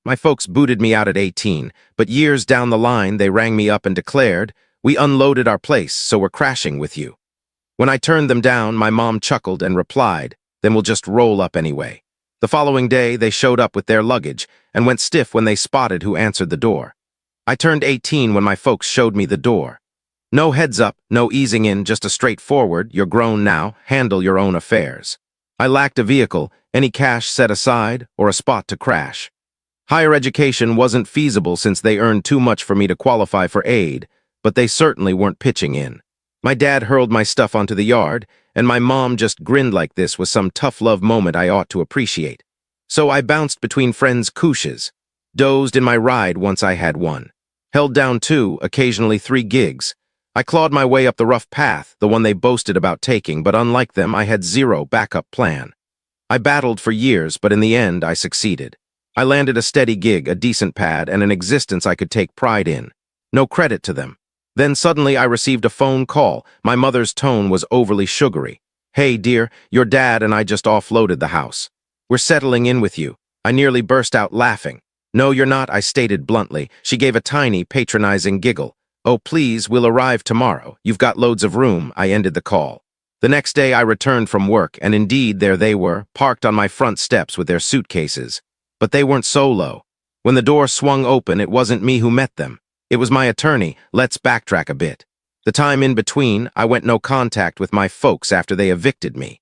My folks booted me out at 18, but years down the line they rang me up and declared, "We unloaded our place, so we're crashing with you." When I turned them down, my mom chuckled and replied, "Then we'll just roll up anyway." The following day, they showed up with their luggage and went stiff when they spotted who answered the door. I turned 18 when my folks showed me the door. No heads up, no easing in, just a straightforward, "You're grown now, handle your own affairs." I lacked a vehicle, any cash set aside, or a spot to crash. Higher education wasn't feasible since they earned too much for me to qualify for aid, but they certainly weren't pitching in. My dad hurled my stuff onto the yard, and my mom just grinned like this was some tough love moment I ought to appreciate. So I bounced between friends' couches, dozed in my ride once I had one, held down 2, occasionally 3 gigs. I clawed my way up the rough path, the one they boasted about taking, but unlike them, I had zero backup plan. I battled for years, but in the end, I succeeded. I landed a steady gig, a decent pad, and an existence I could take pride in. No credit to them. Then suddenly I received a phone call. My mother's tone was overly sugary. "Hey, dear, your dad and I just offloaded the house. We're settling in with you." I nearly burst out laughing. "No, you're not," I stated bluntly. She gave a tiny, patronizing giggle. "Oh, please, we'll arrive tomorrow. You've got loads of room." I ended the call. The next day I returned from work, and indeed there they were, parked on my front steps with their suitcases. But they weren't solo. When the door swung open, it wasn't me who met them. It was my attorney. Let's backtrack a bit. The time in between, I went no contact with my folks after they evicted me.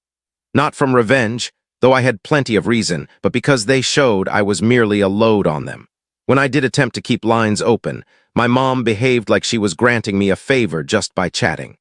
Not from revenge, though I had plenty of reason, but because they showed I was merely a load on them. When I did attempt to keep lines open, my mom behaved like she was granting me a favor just by chatting.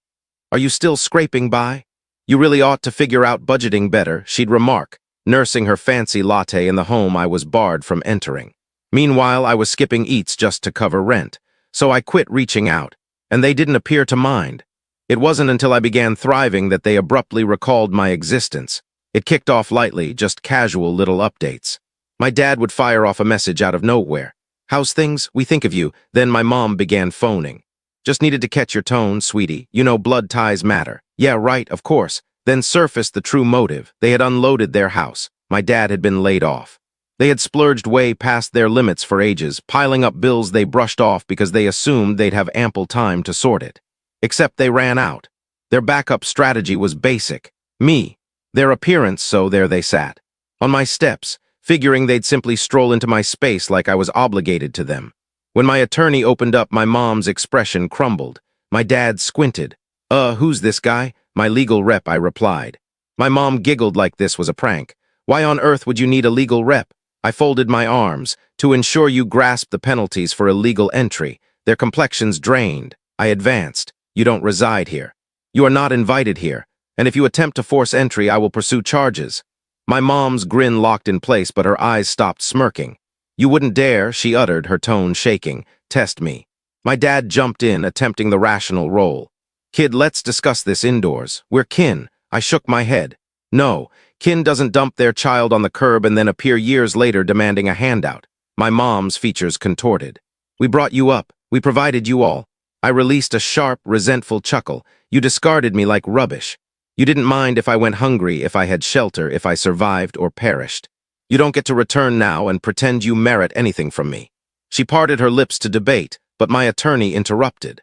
"Are you still scraping by? You really ought to figure out budgeting better," she'd remark, nursing her fancy latte in the home I was barred from entering. Meanwhile, I was skipping eats just to cover rent, so I quit reaching out, and they didn't appear to mind. It wasn't until I began thriving that they abruptly recalled my existence. It kicked off lightly, just casual little updates. My dad would fire off a message out of nowhere. "How's things? We think of you." Then my mom began phoning. "Just needed to catch your tone, sweetie. You know blood ties matter." "Yeah, right, of course." Then surfaced the true motive. They had unloaded their house. My dad had been laid off. They had splurged way past their limits for ages, piling up bills they brushed off because they assumed they'd have ample time to sort it. Except they ran out. Their backup strategy was basic. Me. Their appearance, so there they sat. On my steps, figuring they'd simply stroll into my space like I was obligated to them. When my attorney opened up, my mom's expression crumbled. My dad squinted. Who's this guy?" "My legal rep," I replied. My mom giggled like this was a prank. "Why on earth would you need a legal rep?" I folded my arms. "To ensure you grasp the penalties for illegal entry. Their complexions drained." I advanced. "You don't reside here. You are not invited here. And if you attempt to force entry, I will pursue charges." My mom's grin locked in place, but her eyes stopped smirking. "You wouldn't dare," she uttered, her tone shaking. "Test me." My dad jumped in, attempting the rational role. "Kid, let's discuss this indoors. We're kin." I shook my head. "No, kin doesn't dump their child on the curb and then appear years later demanding a handout." My mom's features contorted. "We brought you up. We provided you all." I released a sharp, resentful chuckle. "You discarded me like rubbish. You didn't mind if I went hungry, if I had shelter, if I survived or perished. You don't get to return now and pretend you merit anything from me." She parted her lips to debate, but my attorney interrupted.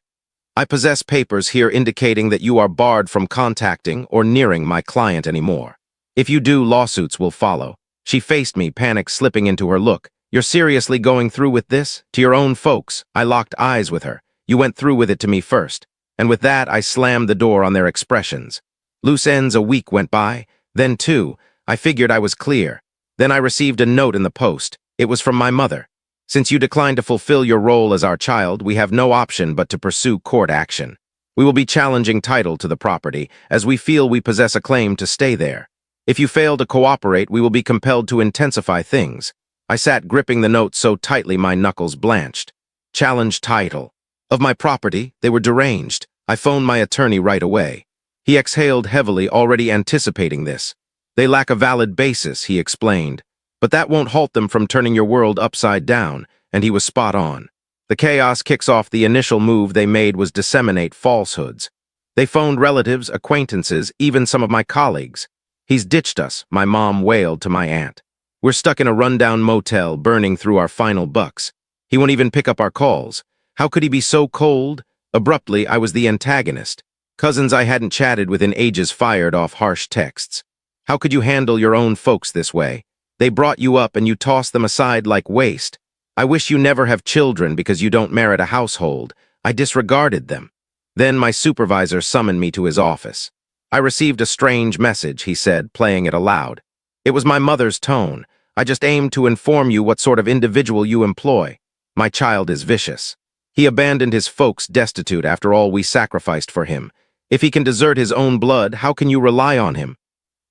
"I possess papers here indicating that you are barred from contacting or nearing my client anymore. If you do, lawsuits will follow." She faced me, panic slipping into her look. "You're seriously going through with this? To your own folks?" I locked eyes with her. "You went through with it to me first." And with that, I slammed the door on their expressions. Loose ends. A week went by, then 2. I figured I was clear. Then I received a note in the post. It was from my mother. "Since you declined to fulfill your role as our child, we have no option but to pursue court action. We will be challenging title to the property, as we feel we possess a claim to stay there. If you fail to cooperate, we will be compelled to intensify things." I sat gripping the note so tightly my knuckles blanched. Challenge title. Of my property, they were deranged. I phoned my attorney right away. He exhaled heavily, already anticipating this. "They lack a valid basis," he explained. "But that won't halt them from turning your world upside down," and he was spot on. The chaos kicks off. The initial move they made was disseminate falsehoods. They phoned relatives, acquaintances, even some of my colleagues. "He's ditched us," my mom wailed to my aunt. We're stuck in a rundown motel, burning through our final bucks. He won't even pick up our calls. How could he be so cold? Abruptly, I was the antagonist. Cousins I hadn't chatted with in ages fired off harsh texts. How could you handle your own folks this way? They brought you up and you tossed them aside like waste. I wish you never have children because you don't merit a household. I disregarded them. Then my supervisor summoned me to his office. I received a strange message, he said, playing it aloud. It was my mother's tone. I just aimed to inform you what sort of individual you employ. My child is vicious. He abandoned his folks destitute after all we sacrificed for him. If he can desert his own blood, how can you rely on him?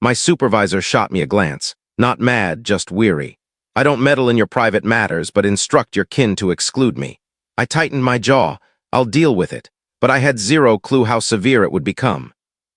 My supervisor shot me a glance. Not mad, just weary. I don't meddle in your private matters, but instruct your kin to exclude me. I tightened my jaw. I'll deal with it. But I had zero clue how severe it would become.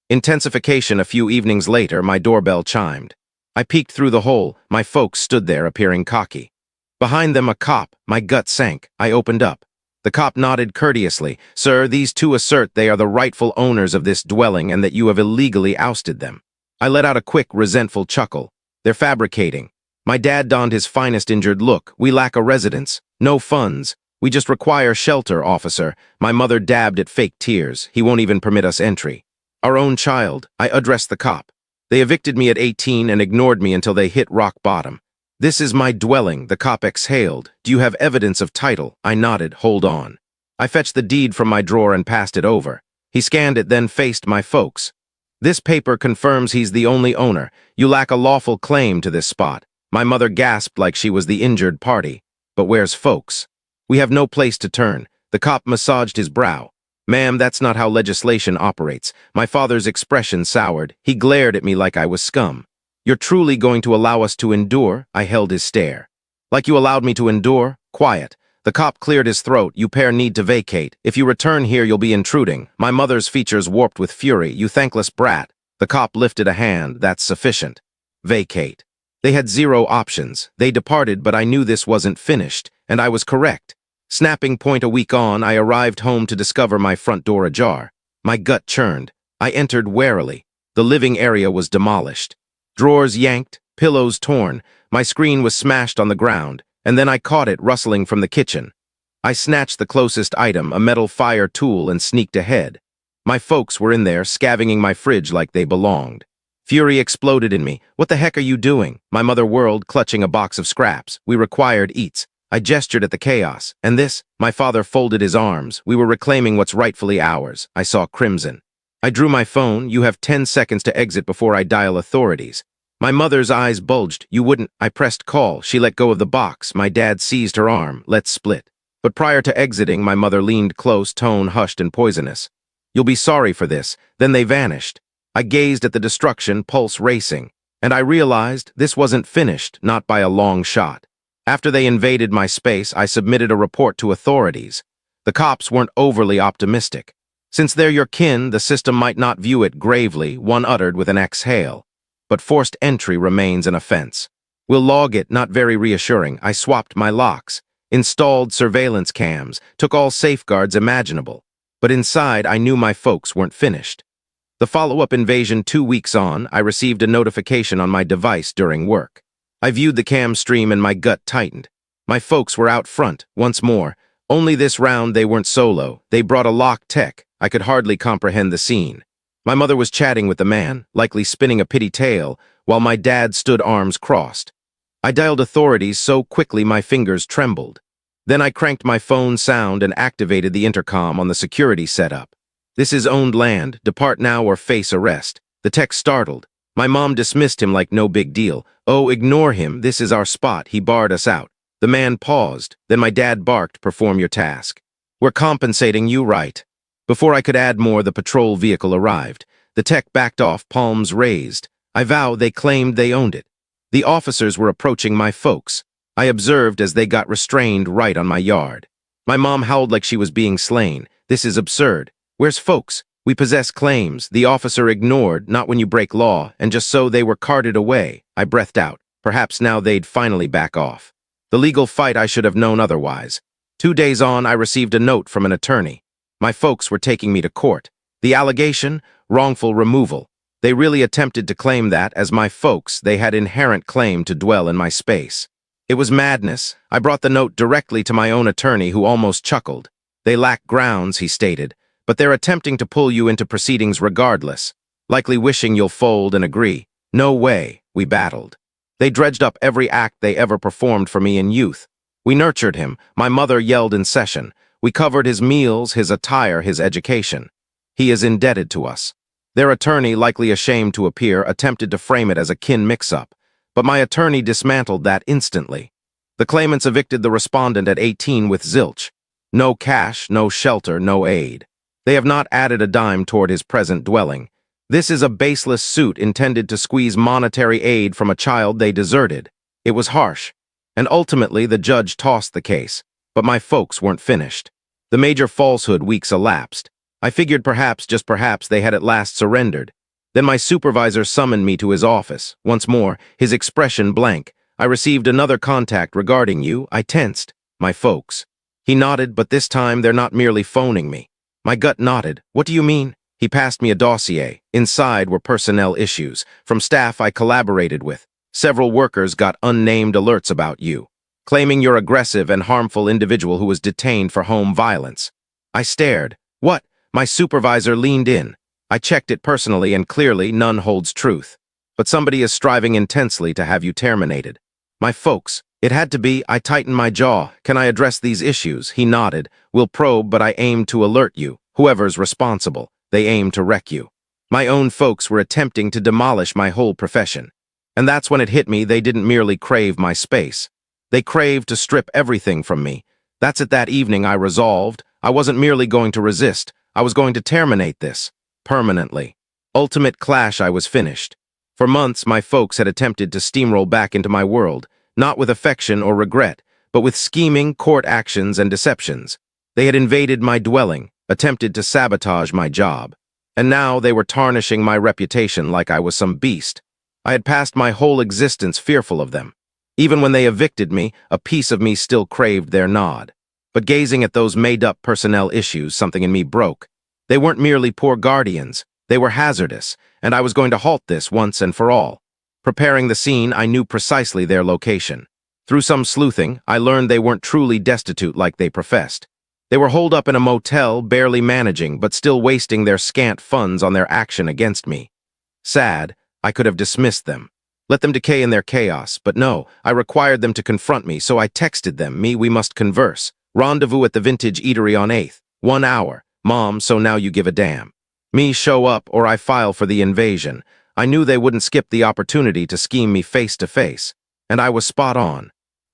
Intensification a few evenings later, my doorbell chimed. I peeked through the hole. My folks stood there, appearing cocky. Behind them, a cop. My gut sank. I opened up. The cop nodded courteously. Sir, these two assert they are the rightful owners of this dwelling and that you have illegally ousted them. I let out a quick, resentful chuckle. They're fabricating. My dad donned his finest injured look. We lack a residence. No funds. We just require shelter, officer. My mother dabbed at fake tears. He won't even permit us entry. Our own child. I addressed the cop. They evicted me at 18 and ignored me until they hit rock bottom. This is my dwelling, the cop exhaled. Do you have evidence of title? I nodded. Hold on. I fetched the deed from my drawer and passed it over. He scanned it, then faced my folks. This paper confirms he's the only owner. You lack a lawful claim to this spot. My mother gasped like she was the injured party. But where's folks? We have no place to turn. The cop massaged his brow. Ma'am, that's not how legislation operates. My father's expression soured. He glared at me like I was scum. You're truly going to allow us to endure? I held his stare. Like you allowed me to endure? Quiet. The cop cleared his throat. You pair need to vacate. If you return here, you'll be intruding. My mother's features warped with fury. You thankless brat. The cop lifted a hand. That's sufficient. Vacate. They had zero options. They departed, but I knew this wasn't finished, and I was correct. Snapping point a week on, I arrived home to discover my front door ajar. My gut churned. I entered warily. The living area was demolished. Drawers yanked, pillows torn. My screen was smashed on the ground, and then I caught it rustling from the kitchen. I snatched the closest item, a metal fire tool, and sneaked ahead. My folks were in there, scavenging my fridge like they belonged. Fury exploded in me. What the heck are you doing? My mother whirled, clutching a box of scraps. We required eats. I gestured at the chaos. And this? My father folded his arms. We were reclaiming what's rightfully ours. I saw crimson. I drew my phone. You have 10 seconds to exit before I dial authorities. My mother's eyes bulged. You wouldn't. I pressed call. She let go of the box. My dad seized her arm. Let's split. But prior to exiting, my mother leaned close, tone hushed and poisonous. You'll be sorry for this. Then they vanished. I gazed at the destruction, pulse racing. And I realized this wasn't finished, not by a long shot. After they invaded my space, I submitted a report to authorities. The cops weren't overly optimistic. Since they're your kin, the system might not view it gravely, one uttered with an exhale. But forced entry remains an offense. We'll log it, not very reassuring. I swapped my locks, installed surveillance cams, took all safeguards imaginable. But inside, I knew my folks weren't finished. The follow-up invasion 2 weeks on, I received a notification on my device during work. I viewed the cam stream and my gut tightened. My folks were out front, once more. Only this round they weren't solo. They brought a lock tech. I could hardly comprehend the scene. My mother was chatting with the man, likely spinning a pity tale, while my dad stood arms crossed. I dialed authorities so quickly my fingers trembled. Then I cranked my phone sound and activated the intercom on the security setup. This is owned land. Depart now or face arrest. The tech startled. My mom dismissed him like no big deal. Oh, ignore him. This is our spot. He barred us out. The man paused. Then my dad barked, perform your task. We're compensating you right. Before I could add more, the patrol vehicle arrived. The tech backed off, palms raised. I vow they claimed they owned it. The officers were approaching my folks. I observed as they got restrained right on my yard. My mom howled like she was being slain. This is absurd. Where's folks? We possess claims. The officer ignored, not when you break law, and just so they were carted away. I breathed out. Perhaps now they'd finally back off. The legal fight, I should have known otherwise. 2 days on, I received a note from an attorney. My folks were taking me to court. The allegation? Wrongful removal. They really attempted to claim that, as my folks, they had inherent claim to dwell in my space. It was madness. I brought the note directly to my own attorney, who almost chuckled. They lack grounds, he stated, but they're attempting to pull you into proceedings regardless, likely wishing you'll fold and agree. No way, we battled. They dredged up every act they ever performed for me in youth. We nurtured him. My mother yelled in session. We covered his meals, his attire, his education. He is indebted to us. Their attorney, likely ashamed to appear, attempted to frame it as a kin mix-up, but my attorney dismantled that instantly. The claimants evicted the respondent at 18 with zilch. No cash, no shelter, no aid. They have not added a dime toward his present dwelling. This is a baseless suit intended to squeeze monetary aid from a child they deserted. It was harsh, and ultimately the judge tossed the case, but my folks weren't finished. The major falsehood weeks elapsed. I figured perhaps, just perhaps, they had at last surrendered. Then my supervisor summoned me to his office. Once more, his expression blank. I received another contact regarding you. I tensed. My folks. He nodded, but this time they're not merely phoning me. My gut nodded. What do you mean? He passed me a dossier. Inside were personnel issues from staff I collaborated with. Several workers got unnamed alerts about you, claiming you're aggressive and harmful individual who was detained for home violence. I stared. What? My supervisor leaned in. I checked it personally, and clearly none holds truth. But somebody is striving intensely to have you terminated. My folks. It had to be. I tightened my jaw. Can I address these issues? He nodded. We'll probe, but I aim to alert you. Whoever's responsible. They aim to wreck you. My own folks were attempting to demolish my whole profession. And that's when it hit me they didn't merely crave my space. They craved to strip everything from me. That's it. That evening I resolved. I wasn't merely going to resist. I was going to terminate this. Permanently. Ultimate clash. I was finished. For months my folks had attempted to steamroll back into my world, not with affection or regret, but with scheming, court actions, and deceptions. They had invaded my dwelling, attempted to sabotage my job. And now they were tarnishing my reputation like I was some beast. I had passed my whole existence fearful of them. Even when they evicted me, a piece of me still craved their nod. But gazing at those made-up personnel issues, something in me broke. They weren't merely poor guardians. They were hazardous, and I was going to halt this once and for all. Preparing the scene, I knew precisely their location. Through some sleuthing, I learned they weren't truly destitute like they professed. They were holed up in a motel, barely managing, but still wasting their scant funds on their action against me. Sad, I could have dismissed them. Let them decay in their chaos, but no, I required them to confront me, so I texted them, we must converse. Rendezvous at the Vintage Eatery on 8th. 1 hour. Mom, so now you give a damn. Me show up, or I file for the invasion. I knew they wouldn't skip the opportunity to scheme me face to face. And I was spot on.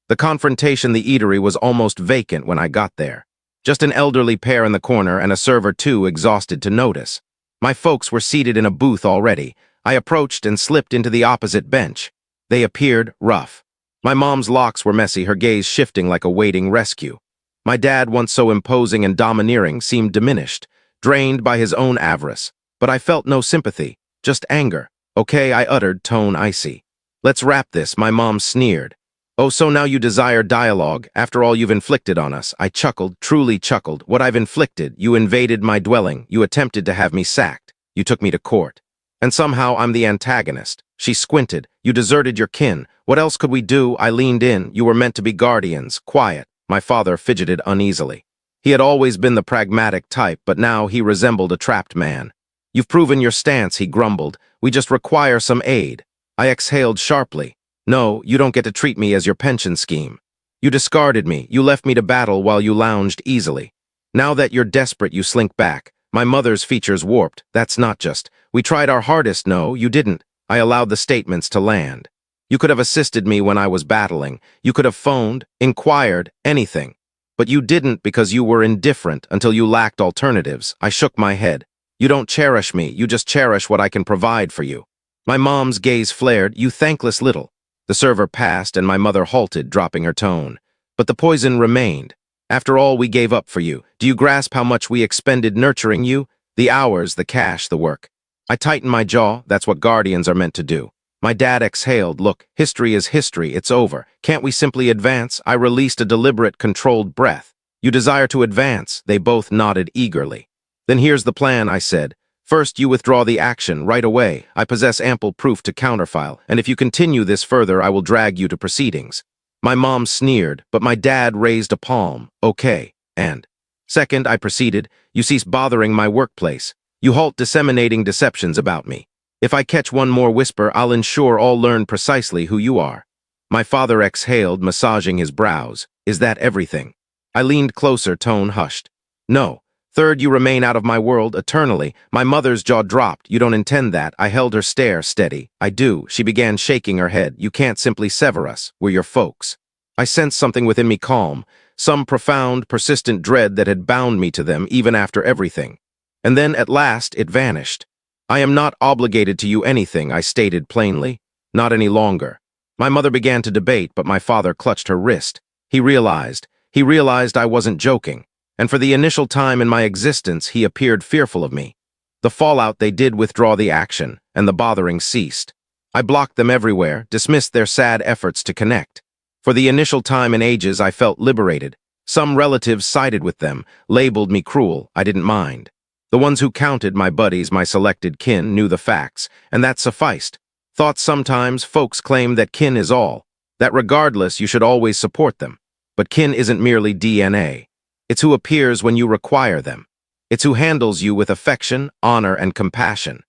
The confrontation, the eatery, was almost vacant when I got there. Just an elderly pair in the corner and a server too exhausted to notice. My folks were seated in a booth already. I approached and slipped into the opposite bench. They appeared rough. My mom's locks were messy, her gaze shifting like a waiting rescue. My dad, once so imposing and domineering, seemed diminished, drained by his own avarice. But I felt no sympathy, just anger. Okay, I uttered, tone icy. Let's wrap this, my mom sneered. Oh, so now you desire dialogue, after all you've inflicted on us. I chuckled, truly chuckled. What I've inflicted? You invaded my dwelling. You attempted to have me sacked. You took me to court. And somehow I'm the antagonist. She squinted. You deserted your kin. What else could we do? I leaned in. You were meant to be guardians. Quiet. My father fidgeted uneasily. He had always been the pragmatic type, but now he resembled a trapped man. You've proven your stance, he grumbled. We just require some aid. I exhaled sharply. No, you don't get to treat me as your pension scheme. You discarded me. You left me to battle while you lounged easily. Now that you're desperate, you slink back. My mother's features warped. That's not just. We tried our hardest. No, you didn't. I allowed the statements to land. You could have assisted me when I was battling. You could have phoned, inquired, anything. But you didn't because you were indifferent until you lacked alternatives. I shook my head. You don't cherish me. You just cherish what I can provide for you. My mom's gaze flared. You thankless little. The server passed and my mother halted, dropping her tone. But the poison remained. After all we gave up for you, do you grasp how much we expended nurturing you? The hours, the cash, the work. I tightened my jaw. That's what guardians are meant to do. My dad exhaled. Look, history is history. It's over. Can't we simply advance? I released a deliberate, controlled breath. You desire to advance. They both nodded eagerly. Then here's the plan, I said. First, you withdraw the action right away. I possess ample proof to counterfile, and if you continue this further, I will drag you to proceedings. My mom sneered, but my dad raised a palm. Okay. And second, I proceeded, you cease bothering my workplace. You halt disseminating deceptions about me. If I catch one more whisper, I'll ensure all learn precisely who you are. My father exhaled, massaging his brows. Is that everything? I leaned closer, tone hushed. No. Third, you remain out of my world eternally. My mother's jaw dropped. You don't intend that. I held her stare steady. I do. She began shaking her head. You can't simply sever us. We're your folks. I sensed something within me calm, some profound, persistent dread that had bound me to them even after everything. And then, at last, it vanished. I am not obligated to you anything, I stated plainly. Not any longer. My mother began to debate, but my father clutched her wrist. He realized I wasn't joking. And for the initial time in my existence, he appeared fearful of me. The fallout, they did withdraw the action, and the bothering ceased. I blocked them everywhere, dismissed their sad efforts to connect. For the initial time in ages, I felt liberated. Some relatives sided with them, labeled me cruel. I didn't mind. The ones who counted, my buddies, my selected kin, knew the facts, and that sufficed. Thought sometimes folks claim that kin is all, that regardless you should always support them. But kin isn't merely DNA. It's who appears when you require them. It's who handles you with affection, honor, and compassion.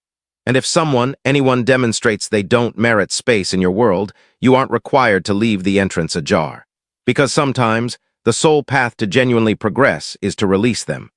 And if anyone demonstrates they don't merit space in your world, you aren't required to leave the entrance ajar. Because sometimes, the sole path to genuinely progress is to release them.